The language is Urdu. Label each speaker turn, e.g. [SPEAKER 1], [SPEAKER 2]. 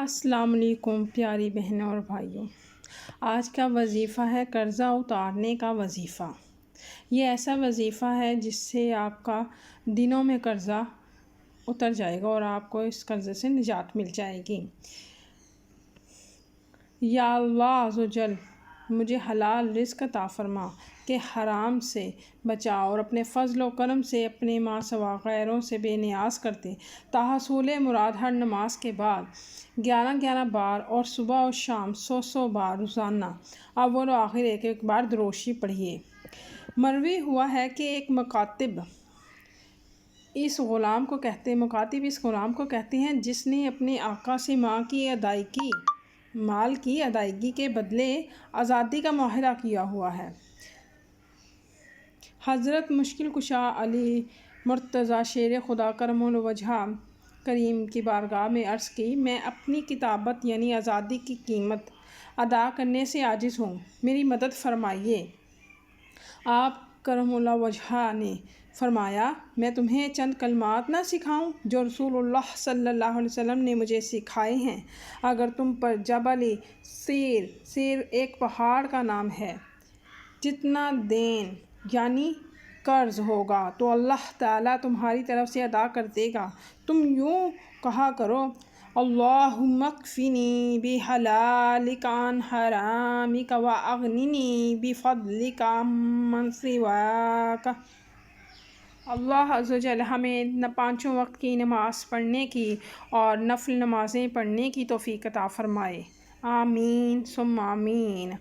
[SPEAKER 1] السلام علیکم پیاری بہنوں اور بھائیوں، آج کا وظیفہ ہے قرضہ اتارنے کا وظیفہ۔ یہ ایسا وظیفہ ہے جس سے آپ کا دنوں میں قرضہ اتر جائے گا اور آپ کو اس قرضے سے نجات مل جائے گی۔ یا اللہ عز و جل مجھے حلال رزق عطا فرما کہ حرام سے بچا اور اپنے فضل و کرم سے اپنے ماں سوا غیروں سے بے نیاز کرتے تحصول مراد ہر نماز کے بعد 11 بار اور صبح اور شام 100 بار روزانہ اول و آخر ایک بار دروشی پڑھیے۔ مروی ہوا ہے کہ ایک مکاتب اس غلام کو کہتے ہیں جس نے اپنے آقا سے مال کی ادائیگی کے بدلے آزادی کا معاہدہ کیا ہوا ہے۔ حضرت مشکل کشا علی مرتضیٰ شیر خدا کرم الوجہ کریم کی بارگاہ میں عرض کی، میں اپنی کتابت یعنی آزادی کی قیمت ادا کرنے سے عاجز ہوں، میری مدد فرمائیے۔ آپ کرم اللہ وجہ نے فرمایا، میں تمہیں چند کلمات نہ سکھاؤں جو رسول اللہ صلی اللہ علیہ وسلم نے مجھے سکھائے ہیں۔ اگر تم پر جبل سیر ایک پہاڑ کا نام ہے، جتنا دین یعنی قرض ہوگا تو اللہ تعالیٰ تمہاری طرف سے ادا کر دے گا۔ تم یوں کہا کرو، اللہم اکفنی بحلالک عن حرامک واغننی بفضلک عمن سواک۔ اللہ عز و جل ہمیں 5 وقت کی نماز پڑھنے کی اور نفل نمازیں پڑھنے کی توفیق عطا فرمائے، آمین ثم آمین۔